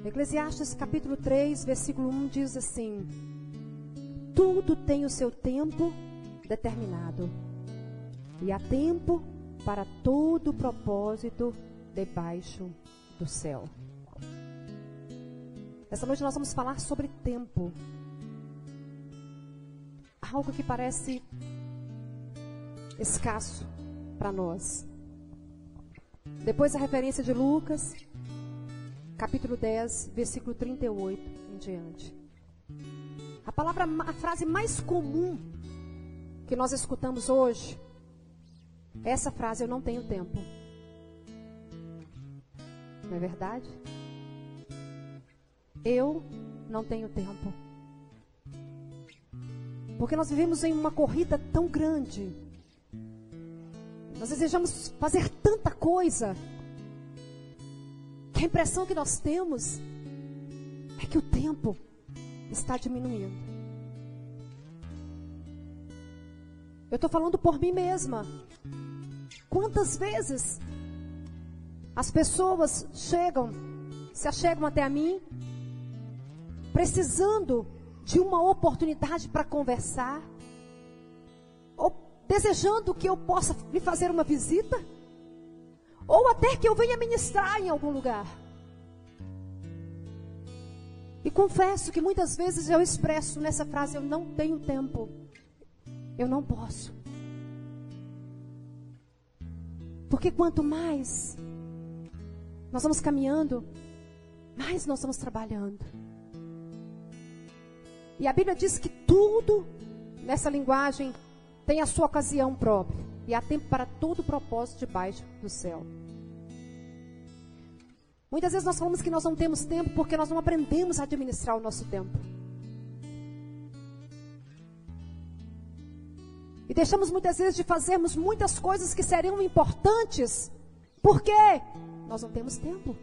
Eclesiastes capítulo 3, versículo 1 diz assim: tudo tem o seu tempo determinado, e há tempo para todo propósito debaixo do céu. Essa noite nós vamos falar sobre tempo. Algo que parece escasso para nós. Depois a referência de Lucas, capítulo 10, versículo 38 em diante. A frase mais comum que nós escutamos hoje é essa frase: eu não tenho tempo. Não é verdade? Eu não tenho tempo. Porque nós vivemos em uma corrida tão grande. Nós desejamos fazer tanta coisa, que a impressão que nós temos é que o tempo está diminuindo. Eu estou falando por mim mesma. Quantas vezes as pessoas se achegam até a mim, precisando de uma oportunidade para conversar, ou desejando que eu possa lhe fazer uma visita, ou até que eu venha ministrar em algum lugar. E confesso que muitas vezes eu expresso nessa frase: eu não tenho tempo, eu não posso. Porque quanto mais nós vamos caminhando, mais nós vamos trabalhando. E a Bíblia diz que tudo nessa linguagem tem a sua ocasião própria. E há tempo para todo propósito debaixo do céu. Muitas vezes nós falamos que nós não temos tempo porque nós não aprendemos a administrar o nosso tempo. E deixamos muitas vezes de fazermos muitas coisas que seriam importantes. Por quê? Nós não temos tempo.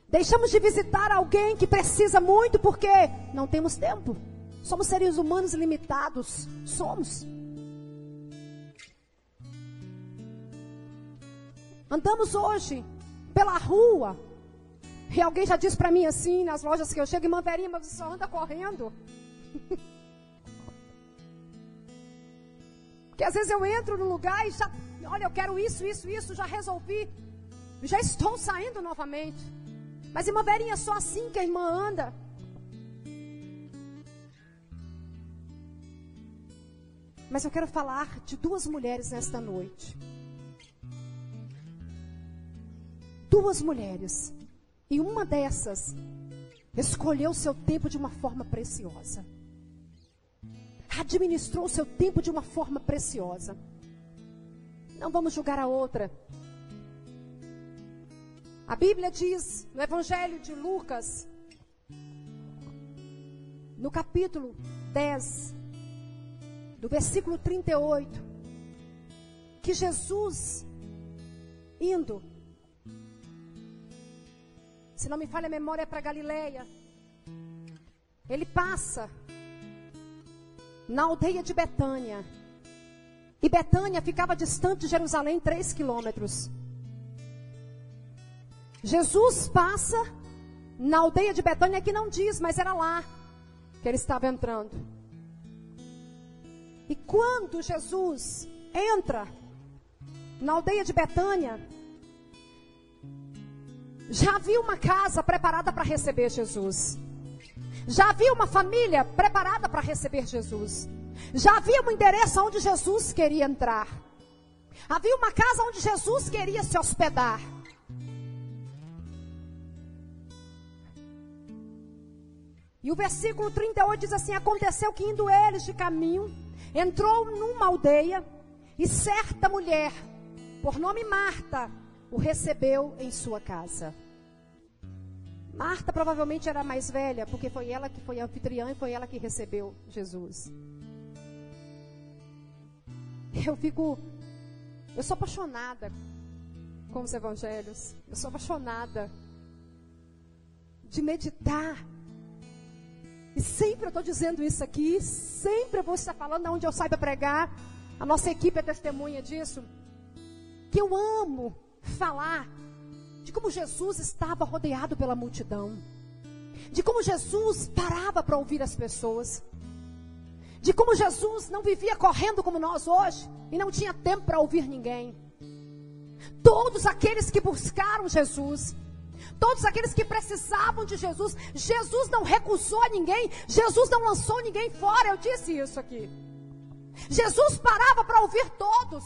Deixamos de visitar alguém que precisa muito porque não temos tempo. Somos seres humanos limitados. Somos. Andamos hoje pela rua e alguém já disse para mim assim, nas lojas que eu chego: irmã Verinha, mas você só anda correndo. Porque às vezes eu entro no lugar e já, olha, eu quero isso, já resolvi. Já estou saindo novamente. Mas irmã Verinha, é só assim que a irmã anda. Mas eu quero falar de duas mulheres nesta noite. Duas mulheres. E uma dessas escolheu o seu tempo de uma forma preciosa. Administrou o seu tempo de uma forma preciosa. Não vamos julgar a outra. A Bíblia diz, no Evangelho de Lucas, no capítulo 10, do versículo 38, que Jesus, indo, se não me falha a memória, para Galileia, ele passa na aldeia de Betânia. E Betânia ficava distante de Jerusalém 3 quilômetros. Jesus passa na aldeia de Betânia, que não diz, mas era lá que ele estava entrando. E quando Jesus entra na aldeia de Betânia, já havia uma casa preparada para receber Jesus. Já havia uma família preparada para receber Jesus. Já havia um endereço onde Jesus queria entrar. Havia uma casa onde Jesus queria se hospedar. E o versículo 38 diz assim: aconteceu que indo eles de caminho, entrou numa aldeia, e certa mulher, por nome Marta, o recebeu em sua casa. Marta provavelmente era mais velha, porque foi ela que foi anfitriã e foi ela que recebeu Jesus. Eu sou apaixonada com os evangelhos. Eu sou apaixonada de meditar. E sempre eu estou dizendo isso aqui, sempre eu vou estar falando onde eu saiba pregar. A nossa equipe é testemunha disso. Que eu amo falar de como Jesus estava rodeado pela multidão, de como Jesus parava para ouvir as pessoas, de como Jesus não vivia correndo como nós hoje e não tinha tempo para ouvir ninguém. Todos aqueles que buscaram Jesus, todos aqueles que precisavam de Jesus, Jesus não recusou a ninguém, Jesus não lançou ninguém fora. Eu disse isso aqui. Jesus parava para ouvir todos.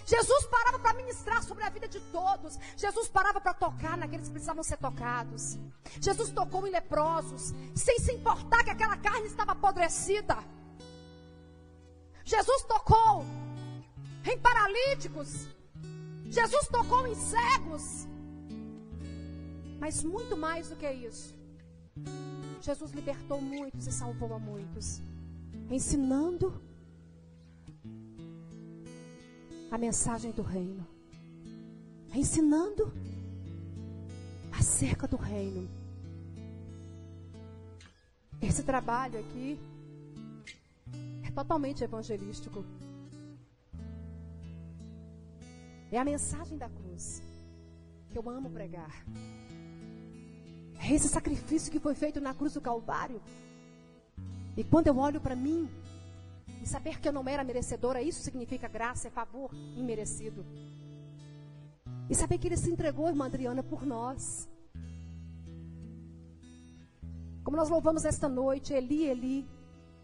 Jesus parava para ministrar sobre a vida de todos. Jesus parava para tocar naqueles que precisavam ser tocados. Jesus tocou em leprosos, sem se importar que aquela carne estava apodrecida. Jesus tocou em paralíticos. Jesus tocou em cegos. Mas muito mais do que isso, Jesus libertou muitos e salvou a muitos, ensinando a mensagem do reino, ensinando acerca do reino. Esse trabalho aqui é totalmente evangelístico. É a mensagem da cruz que eu amo pregar. É esse sacrifício que foi feito na cruz do Calvário. E quando eu olho para mim e saber que eu não era merecedora, isso significa graça, é favor imerecido. E saber que Ele se entregou, irmã Adriana, por nós. Como nós louvamos esta noite, Eli, Eli.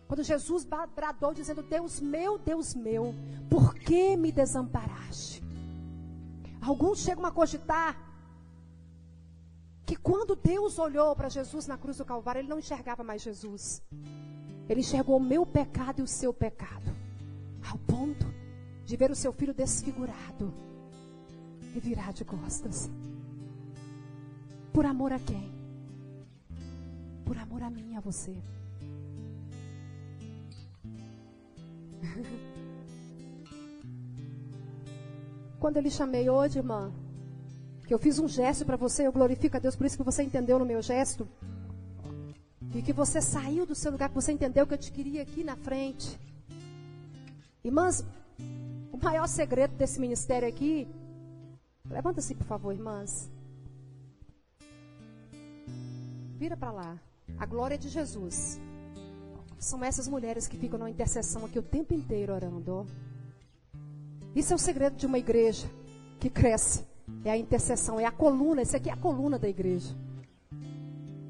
Quando Jesus bradou dizendo: Deus meu, por que me desamparaste? Alguns chegam a cogitar que quando Deus olhou para Jesus na cruz do Calvário, Ele não enxergava mais Jesus. Ele enxergou o meu pecado e o seu pecado, ao ponto de ver o seu filho desfigurado e virar de costas. Por amor a quem? Por amor a mim e a você. Quando eu lhe chamei hoje, irmã, que eu fiz um gesto para você, eu glorifico a Deus por isso que você entendeu no meu gesto. E que você saiu do seu lugar, que você entendeu que eu te queria aqui na frente. Irmãs, o maior segredo desse ministério aqui, levanta-se por favor, irmãs. Vira para lá. A glória de Jesus. São essas mulheres que ficam na intercessão aqui o tempo inteiro orando. Isso é o segredo de uma igreja que cresce. É a intercessão, é a coluna. Esse aqui é a coluna da igreja.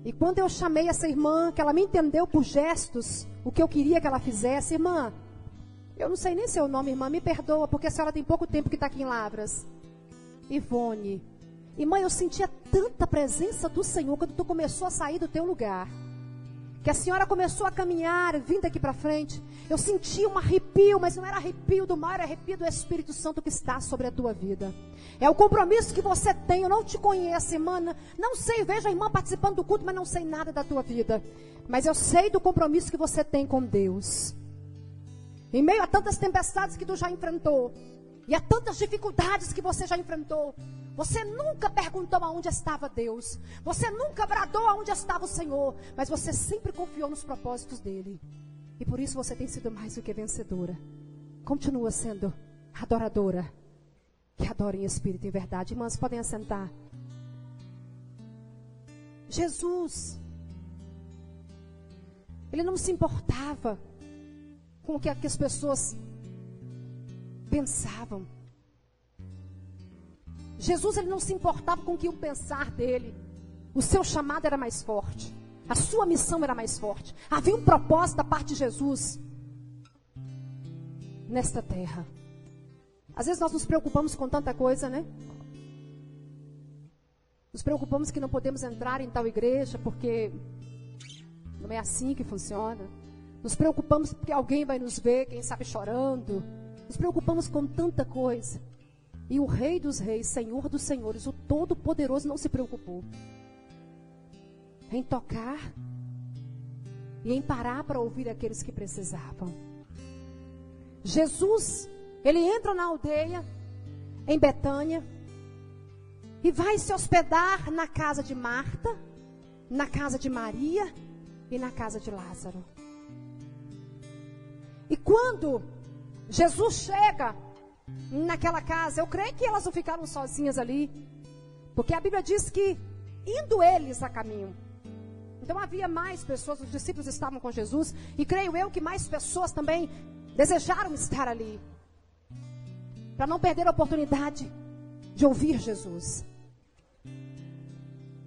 E quando eu chamei essa irmã, que ela me entendeu por gestos, o que eu queria que ela fizesse, irmã, eu não sei nem seu nome, irmã, me perdoa, porque a senhora tem pouco tempo que está aqui em Lavras. Ivone. Irmã, eu sentia tanta presença do Senhor quando tu começou a sair do teu lugar. Que a senhora começou a caminhar, vindo aqui para frente. Eu senti um arrepio, mas não era arrepio do mal, era arrepio do Espírito Santo que está sobre a tua vida. É o compromisso que você tem. Eu não te conheço, irmã. Não sei, vejo a irmã participando do culto, mas não sei nada da tua vida. Mas eu sei do compromisso que você tem com Deus. Em meio a tantas tempestades que tu já enfrentou, e a tantas dificuldades que você já enfrentou, você nunca perguntou aonde estava Deus. Você nunca bradou aonde estava o Senhor. Mas você sempre confiou nos propósitos dEle. E por isso você tem sido mais do que vencedora. Continua sendo adoradora, que adora em espírito e em verdade. Irmãs, podem assentar. Jesus, Ele não se importava com o que as pessoas pensavam. Jesus, Ele não se importava com o que iam pensar dele. O seu chamado era mais forte. A sua missão era mais forte. Havia um propósito da parte de Jesus nesta terra. Às vezes nós nos preocupamos com tanta coisa, né? Nos preocupamos que não podemos entrar em tal igreja porque não é assim que funciona. Nos preocupamos porque alguém vai nos ver, quem sabe chorando. Nos preocupamos com tanta coisa. E o Rei dos Reis, Senhor dos Senhores, o Todo-Poderoso não se preocupou em tocar e em parar para ouvir aqueles que precisavam. Jesus, Ele entra na aldeia, em Betânia, e vai se hospedar na casa de Marta, na casa de Maria e na casa de Lázaro. E quando Jesus chega naquela casa. Eu creio que elas não ficaram sozinhas ali, porque a Bíblia diz que indo eles a caminho. Então havia mais pessoas, os discípulos estavam com Jesus, e creio eu que mais pessoas também desejaram estar ali, para não perder a oportunidade de ouvir Jesus.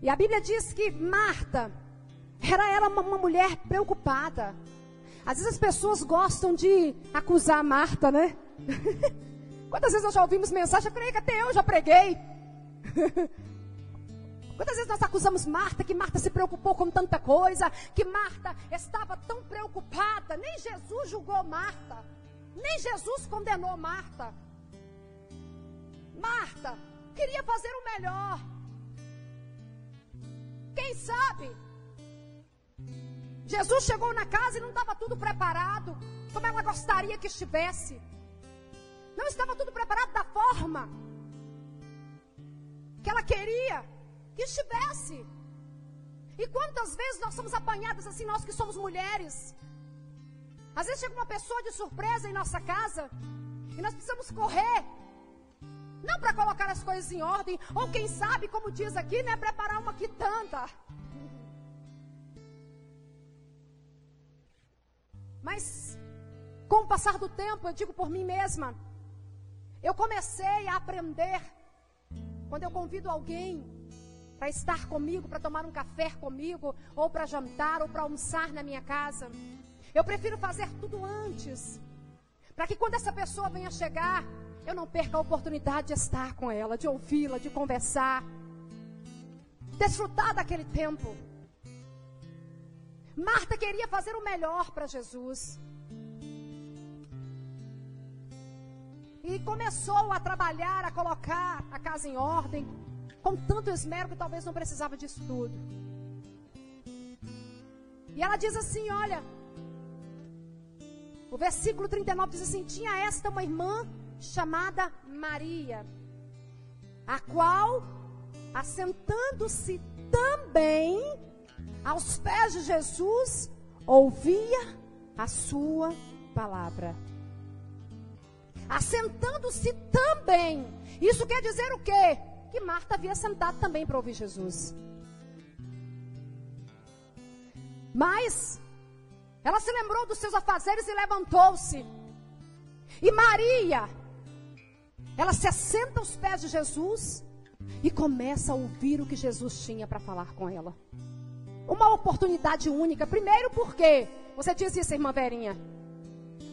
E a Bíblia diz que Marta era uma mulher preocupada. Às vezes as pessoas gostam de acusar Marta, né? Quantas vezes nós já ouvimos mensagem, eu creio que até eu já preguei. Quantas vezes nós acusamos Marta, que Marta se preocupou com tanta coisa, que Marta estava tão preocupada. Nem Jesus julgou Marta, nem Jesus condenou Marta. Marta queria fazer o melhor. Quem sabe Jesus chegou na casa e não estava tudo preparado como ela gostaria que estivesse. Não estava tudo preparado da forma que ela queria que estivesse. E quantas vezes nós somos apanhadas assim, nós que somos mulheres. Às vezes chega uma pessoa de surpresa em nossa casa e nós precisamos correr, não para colocar as coisas em ordem, ou quem sabe, como diz aqui, né, preparar uma quitanda. Mas com o passar do tempo, eu digo por mim mesma, eu comecei a aprender, quando eu convido alguém para estar comigo, para tomar um café comigo, ou para jantar, ou para almoçar na minha casa, eu prefiro fazer tudo antes, para que quando essa pessoa venha chegar, eu não perca a oportunidade de estar com ela, de ouvi-la, de conversar, desfrutar daquele tempo. Marta queria fazer o melhor para Jesus. E começou a trabalhar, a colocar a casa em ordem, com tanto esmero que talvez não precisava disso tudo. E ela diz assim, olha, o versículo 39 diz assim, tinha esta uma irmã chamada Maria, a qual, assentando-se também aos pés de Jesus, ouvia a sua palavra. Assentando-se também. Isso quer dizer o quê? Que Marta havia sentado também para ouvir Jesus. Mas ela se lembrou dos seus afazeres e levantou-se. E Maria, ela se assenta aos pés de Jesus e começa a ouvir o que Jesus tinha para falar com ela. Uma oportunidade única. Primeiro, por quê? Você disse isso, irmã Verinha.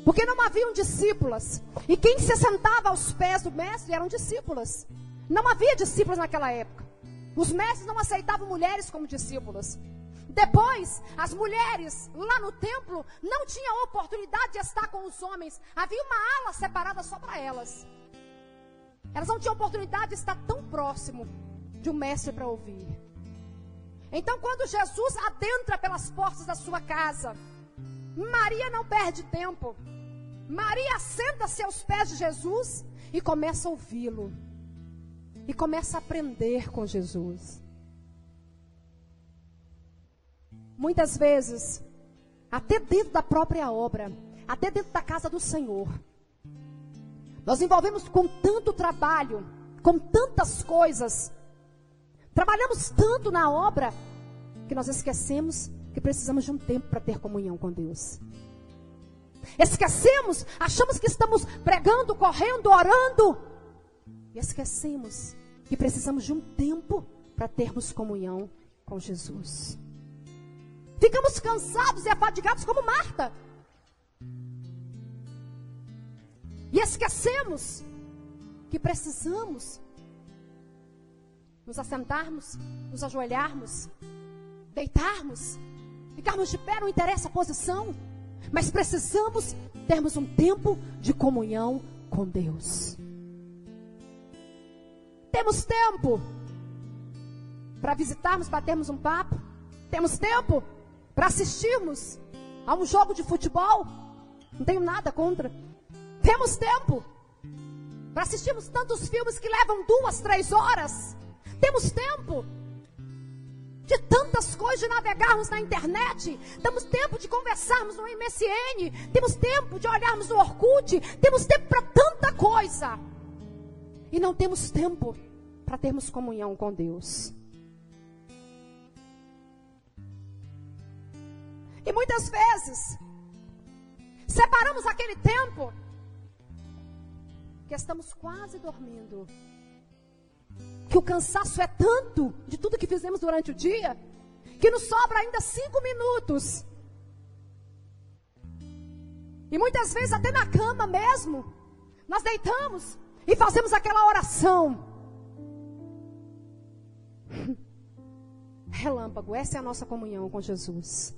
Porque não haviam discípulas. E quem se sentava aos pés do mestre eram discípulas. Não havia discípulos naquela época. Os mestres não aceitavam mulheres como discípulas. Depois, as mulheres lá no templo não tinham oportunidade de estar com os homens. Havia uma ala separada só para elas. Elas não tinham oportunidade de estar tão próximo de um mestre para ouvir. Então, quando Jesus adentra pelas portas da sua casa, Maria não perde tempo. Maria senta-se aos pés de Jesus e começa a ouvi-lo. E começa a aprender com Jesus. Muitas vezes, até dentro da própria obra, até dentro da casa do Senhor, nós envolvemos com tanto trabalho, com tantas coisas, trabalhamos tanto na obra, que nós esquecemos que precisamos de um tempo para ter comunhão com Deus. Esquecemos, achamos que estamos pregando, correndo, orando, e esquecemos que precisamos de um tempo para termos comunhão com Jesus. Ficamos cansados e afadigados como Marta. E esquecemos que precisamos nos assentarmos, nos ajoelharmos, deitarmos, ficarmos de pé, não interessa a posição, mas precisamos termos um tempo de comunhão com Deus. Temos tempo para visitarmos, batermos um papo? Temos tempo para assistirmos a um jogo de futebol? Não tenho nada contra. Temos tempo para assistirmos tantos filmes que levam 2, 3 horas? Temos tempo de tantas coisas, de navegarmos na internet, temos tempo de conversarmos no MSN, temos tempo de olharmos no Orkut, temos tempo para tanta coisa, e não temos tempo para termos comunhão com Deus. E muitas vezes separamos aquele tempo que estamos quase dormindo, que o cansaço é tanto de tudo que fizemos durante o dia, que nos sobra ainda 5 minutos. E muitas vezes até na cama mesmo, nós deitamos e fazemos aquela oração. Relâmpago, essa é a nossa comunhão com Jesus.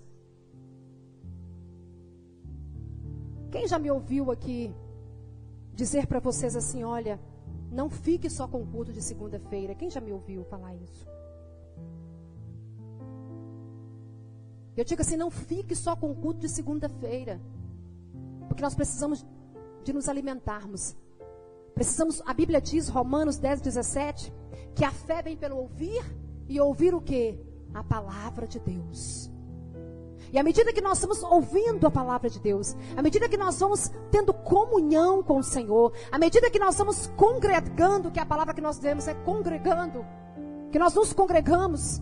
Quem já me ouviu aqui dizer para vocês assim, olha, não fique só com o culto de segunda-feira? Quem já me ouviu falar isso? Eu digo assim, não fique só com o culto de segunda-feira, porque nós precisamos de nos alimentarmos. Precisamos, a Bíblia diz, Romanos 10:17, que a fé vem pelo ouvir, e ouvir o quê? A palavra de Deus. E à medida que nós estamos ouvindo a palavra de Deus, à medida que nós vamos tendo comunhão com o Senhor, à medida que nós vamos congregando, que é a palavra que nós dizemos é congregando, que nós nos congregamos,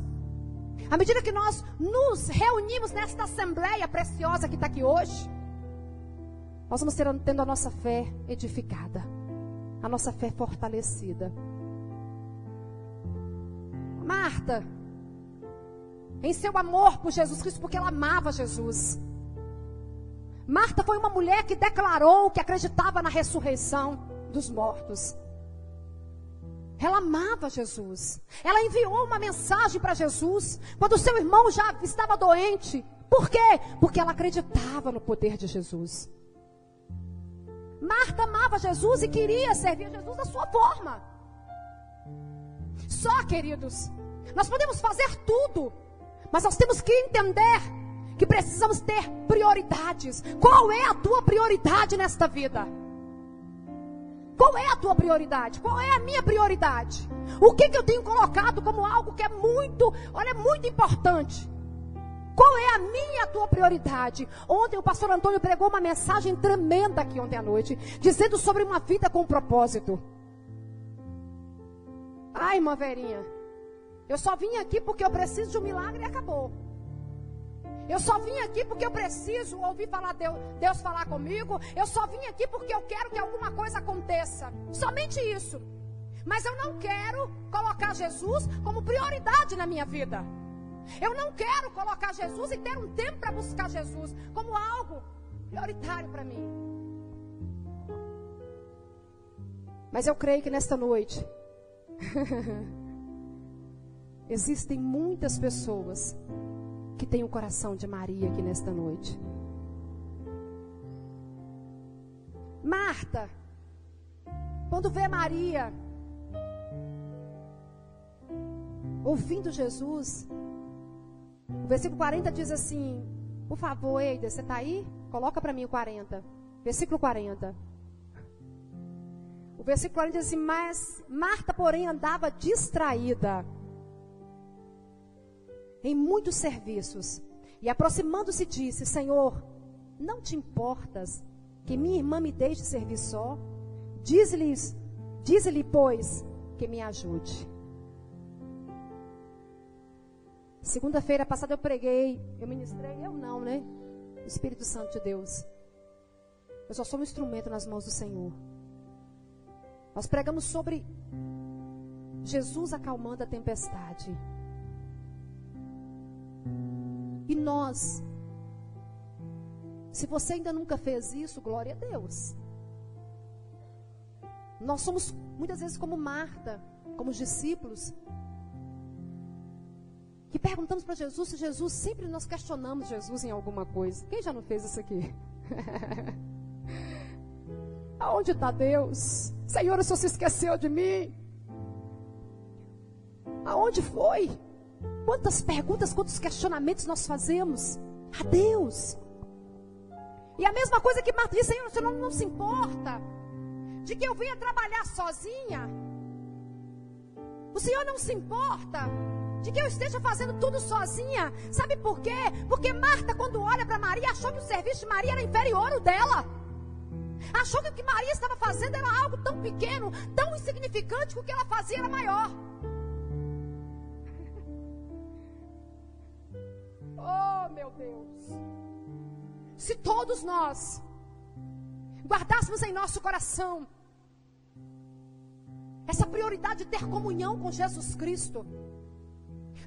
à medida que nós nos reunimos nesta assembleia preciosa que está aqui hoje, nós vamos tendo a nossa fé edificada, a nossa fé fortalecida. Marta, em seu amor por Jesus Cristo, porque ela amava Jesus. Marta foi uma mulher que declarou que acreditava na ressurreição dos mortos. Ela amava Jesus. Ela enviou uma mensagem para Jesus quando seu irmão já estava doente. Por quê? Porque ela acreditava no poder de Jesus. Marta amava Jesus e queria servir a Jesus da sua forma. Só, queridos, nós podemos fazer tudo, mas nós temos que entender que precisamos ter prioridades. Qual é a tua prioridade nesta vida? Qual é a tua prioridade? Qual é a minha prioridade? O que eu tenho colocado como algo que é muito importante? Qual é a minha, a tua prioridade? Ontem o pastor Antônio pregou uma mensagem tremenda aqui ontem à noite, dizendo sobre uma vida com propósito. Ai, irmã Verinha, eu só vim aqui porque eu preciso de um milagre e acabou. Eu só vim aqui porque eu preciso ouvir Deus falar comigo. Eu só vim aqui porque eu quero que alguma coisa aconteça. Somente isso. Mas eu não quero colocar Jesus como prioridade na minha vida. Eu não quero colocar Jesus e ter um tempo para buscar Jesus como algo prioritário para mim. Mas eu creio que nesta noite existem muitas pessoas que têm o coração de Maria aqui nesta noite. Marta, quando vê Maria ouvindo Jesus, o versículo 40 diz assim, por favor, Eida, você está aí? Coloca para mim o 40. Versículo 40. O versículo 40 diz assim, mas Marta, porém, andava distraída em muitos serviços. E aproximando-se disse, Senhor, não te importas que minha irmã me deixe servir só? Dize-lhe, pois, que me ajude. Segunda-feira passada eu preguei, eu ministrei, eu não, né? O Espírito Santo de Deus. Eu só sou um instrumento nas mãos do Senhor. Nós pregamos sobre Jesus acalmando a tempestade. E nós, se você ainda nunca fez isso, glória a Deus. Nós somos muitas vezes como Marta, como os discípulos, que perguntamos para Jesus se Jesus, sempre nós questionamos Jesus em alguma coisa. Quem já não fez isso aqui? Aonde está Deus? Senhor, o Senhor se esqueceu de mim? Aonde foi? Quantas perguntas, quantos questionamentos nós fazemos a Deus? E a mesma coisa que Marta disse, Senhor, o Senhor não se importa de que eu venha trabalhar sozinha? O Senhor não se importa de que eu esteja fazendo tudo sozinha. Sabe por quê? Porque Marta, quando olha para Maria, achou que o serviço de Maria era inferior ao dela. Achou que o que Maria estava fazendo era algo tão pequeno, tão insignificante, que o que ela fazia era maior. Oh, meu Deus. Se todos nós guardássemos em nosso coração essa prioridade de ter comunhão com Jesus Cristo,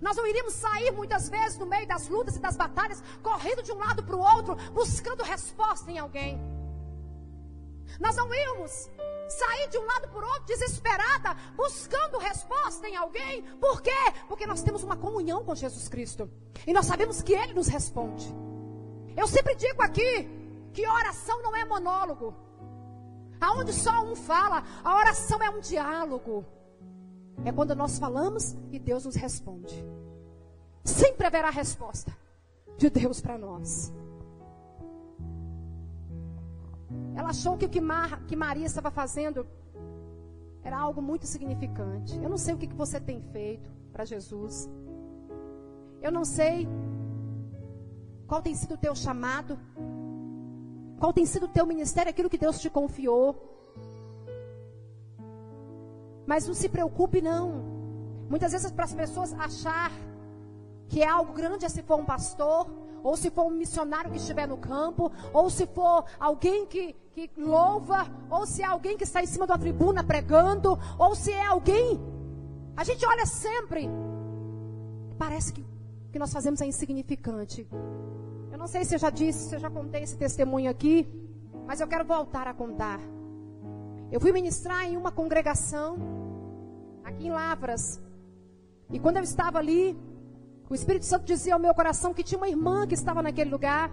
nós não iríamos sair muitas vezes no meio das lutas e das batalhas, correndo de um lado para o outro, buscando resposta em alguém. Nós não íamos sair de um lado para o outro desesperada, buscando resposta em alguém. Por quê? Porque nós temos uma comunhão com Jesus Cristo, e nós sabemos que Ele nos responde. Eu sempre digo aqui, que oração não é monólogo, aonde só um fala. A oração é um diálogo. É quando nós falamos e Deus nos responde. Sempre haverá resposta de Deus para nós. Ela achou que o que Maria estava fazendo era algo muito significante. Eu não sei o que você tem feito para Jesus. Eu não sei qual tem sido o teu chamado, qual tem sido o teu ministério, aquilo que Deus te confiou. Mas não se preocupe não. Muitas vezes para as pessoas achar que é algo grande é se for um pastor, ou se for um missionário que estiver no campo, ou se for alguém que louva, ou se é alguém que está em cima de uma tribuna pregando, ou se é alguém. A gente olha sempre, parece que o que nós fazemos é insignificante. Eu não sei se eu já disse, se eu já contei esse testemunho aqui, mas eu quero voltar a contar. Eu fui ministrar em uma congregação aqui em Lavras, e quando eu estava ali, o Espírito Santo dizia ao meu coração que tinha uma irmã que estava naquele lugar,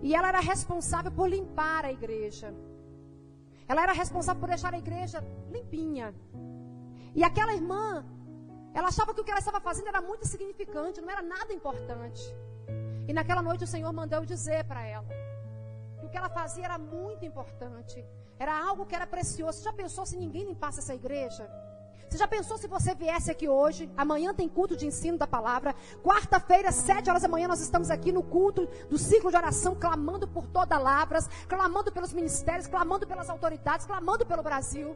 e ela era responsável por limpar a igreja. Ela era responsável por deixar a igreja limpinha. E aquela irmã, ela achava que o que ela estava fazendo era muito insignificante, não era nada importante. E naquela noite o Senhor mandou eu dizer para ela que o que ela fazia era muito importante, era algo que era precioso. Você já pensou se ninguém limpasse essa igreja? Você já pensou se você viesse aqui hoje? Amanhã tem culto de ensino da palavra. Quarta-feira, 7 horas da manhã, nós estamos aqui no culto do ciclo de oração, clamando por toda Lavras, clamando pelos ministérios, clamando pelas autoridades, clamando pelo Brasil.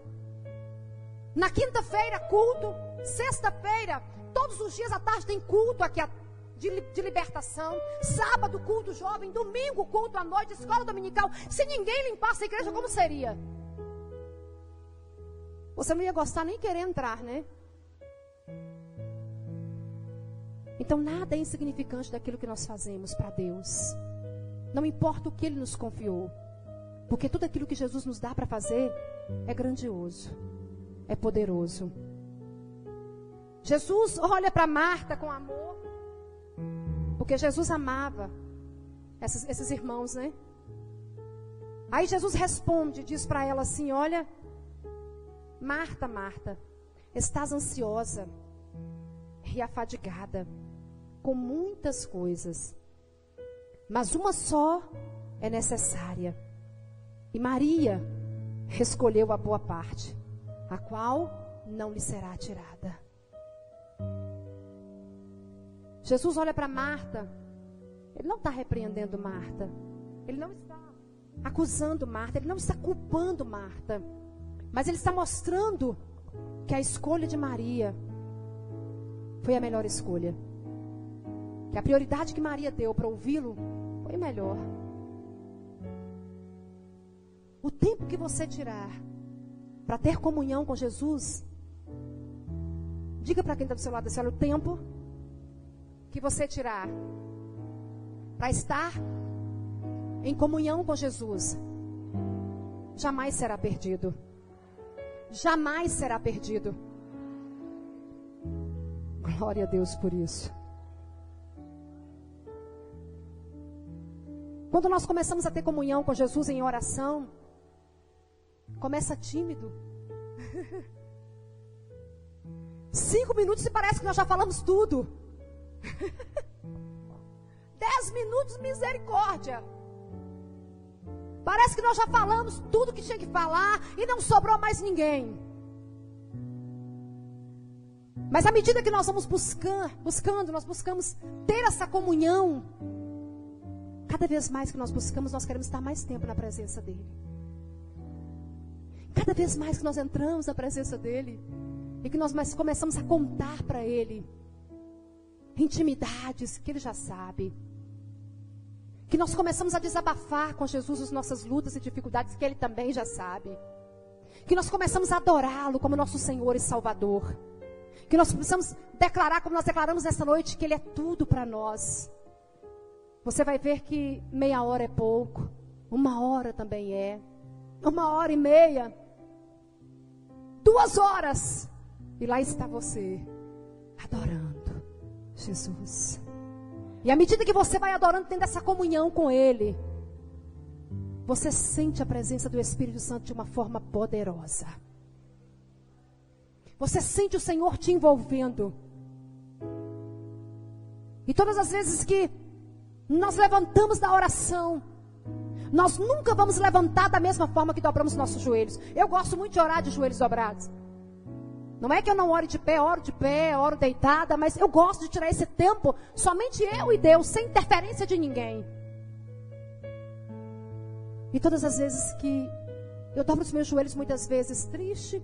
Na quinta-feira, culto. Sexta-feira, todos os dias à tarde tem culto aqui de libertação. Sábado, culto jovem. Domingo, culto à noite, escola dominical. Se ninguém limpasse a igreja, como seria? Você não ia gostar nem querer entrar, né? Então nada é insignificante daquilo que nós fazemos para Deus. Não importa o que Ele nos confiou, porque tudo aquilo que Jesus nos dá para fazer é grandioso, é poderoso. Jesus olha para Marta com amor, porque Jesus amava esses irmãos, né? Aí Jesus responde, diz para ela assim: olha, Marta, Marta, estás ansiosa e afadigada com muitas coisas, mas uma só é necessária. E Maria escolheu a boa parte, a qual não lhe será tirada. Jesus olha para Marta. Ele não está repreendendo Marta, Ele não está acusando Marta, Ele não está culpando Marta, mas Ele está mostrando que a escolha de Maria foi a melhor escolha. Que a prioridade que Maria deu para ouvi-lo foi melhor. O tempo que você tirar para ter comunhão com Jesus, diga para quem está do seu lado assim: olha, o tempo que você tirar para estar em comunhão com Jesus jamais será perdido. Jamais será perdido. Glória a Deus por isso. Quando nós começamos a ter comunhão com Jesus em oração, começa tímido. 5 minutos e parece que nós já falamos tudo. 10 minutos, misericórdia. Parece que nós já falamos tudo que tinha que falar e não sobrou mais ninguém. Mas à medida que nós vamos buscando, nós buscamos ter essa comunhão. Cada vez mais que nós buscamos, nós queremos estar mais tempo na presença dele. Cada vez mais que nós entramos na presença dele, e que nós começamos a contar para ele intimidades que ele já sabe. Que nós começamos a desabafar com Jesus as nossas lutas e dificuldades que ele também já sabe. Que nós começamos a adorá-lo como nosso Senhor e Salvador. Que nós precisamos declarar, como nós declaramos nessa noite, que ele é tudo para nós. Você vai ver que meia hora é pouco, 1 hora também é, 1h30, 2 horas, e lá está você, adorando Jesus. E à medida que você vai adorando, tendo essa comunhão com ele, você sente a presença do Espírito Santo de uma forma poderosa. Você sente o Senhor te envolvendo. E todas as vezes que nós levantamos da oração, nós nunca vamos levantar da mesma forma que dobramos nossos joelhos. Eu gosto muito de orar de joelhos dobrados. Não é que eu não oro de pé, oro deitada, mas eu gosto de tirar esse tempo, somente eu e Deus, sem interferência de ninguém. E todas as vezes que eu dobro os meus joelhos, muitas vezes triste,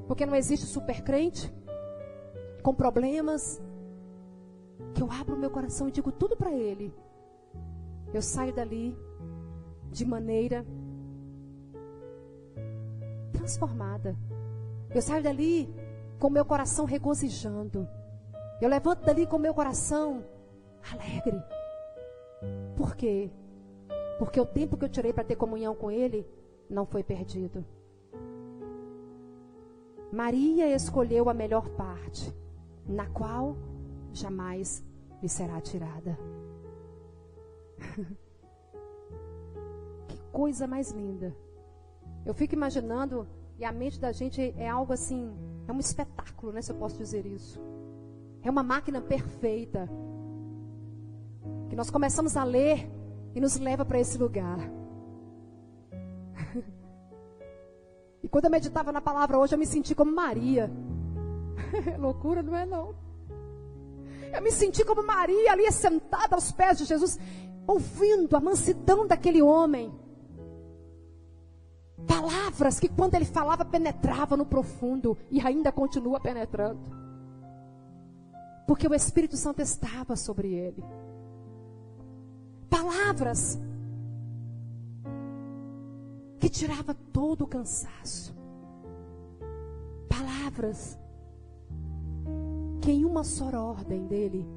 porque não existe super crente, com problemas, que eu abro o meu coração e digo tudo para ele. Eu saio dali de maneira transformada. Eu saio dali com o meu coração regozijando. Eu levanto dali com o meu coração alegre. Por quê? Porque o tempo que eu tirei para ter comunhão com ele não foi perdido. Maria escolheu a melhor parte, na qual jamais lhe será tirada. Que coisa mais linda. Eu fico imaginando, e a mente da gente é algo assim, é um espetáculo, né, se eu posso dizer isso. É uma máquina perfeita, que nós começamos a ler e nos leva para esse lugar. E quando eu meditava na palavra hoje, eu me senti como Maria. Loucura, não é não? Eu me senti como Maria ali sentada aos pés de Jesus, ouvindo a mansidão daquele homem. Palavras que quando ele falava penetrava no profundo e ainda continua penetrando. Porque o Espírito Santo estava sobre ele. Palavras que tirava todo o cansaço. Palavras que em uma só ordem dele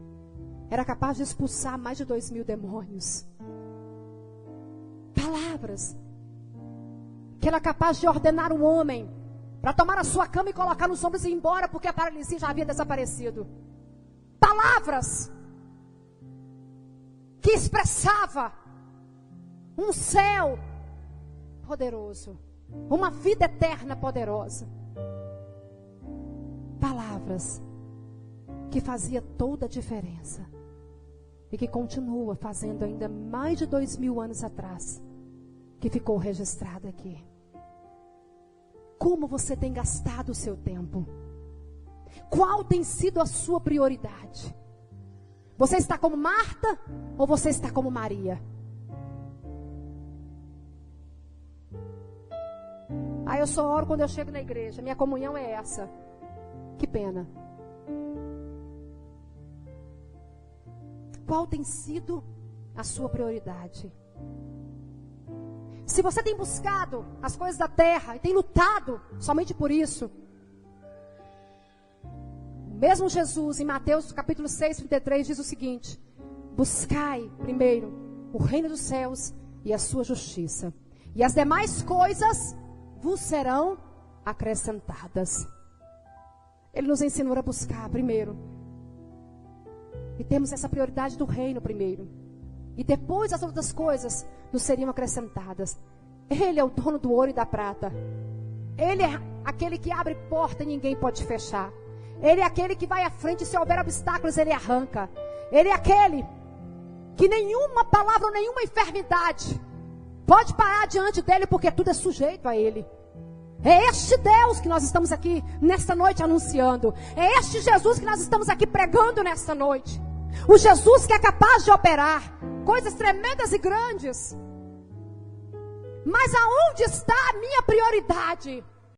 era capaz de expulsar mais de 2.000 demônios. Palavras que era capaz de ordenar um homem para tomar a sua cama e colocar nos ombros e ir embora, porque a paralisia já havia desaparecido. Palavras que expressava um céu poderoso, uma vida eterna poderosa. Palavras que fazia toda a diferença e que continua fazendo ainda mais de 2.000 anos atrás, que ficou registrado aqui. Como você tem gastado o seu tempo? Qual tem sido a sua prioridade? Você está como Marta ou você está como Maria? Eu só oro quando eu chego na igreja. Minha comunhão é essa. Que pena. Qual tem sido a sua prioridade? Se você tem buscado as coisas da terra e tem lutado somente por isso, mesmo Jesus em Mateus capítulo 6, 33 diz o seguinte: buscai primeiro o reino dos céus e a sua justiça, e as demais coisas vos serão acrescentadas. Ele nos ensinou a buscar primeiro, e temos essa prioridade do reino primeiro, e depois as outras coisas nos seriam acrescentadas. Ele é o dono do ouro e da prata. Ele é aquele que abre porta e ninguém pode fechar. Ele é aquele que vai à frente, se houver obstáculos ele arranca. Ele é aquele que nenhuma palavra ou nenhuma enfermidade pode parar diante dele, porque tudo é sujeito a ele. É este Deus que nós estamos aqui nesta noite anunciando. É este Jesus que nós estamos aqui pregando nesta noite. O Jesus que é capaz de operar coisas tremendas e grandes. Mas aonde está a minha prioridade?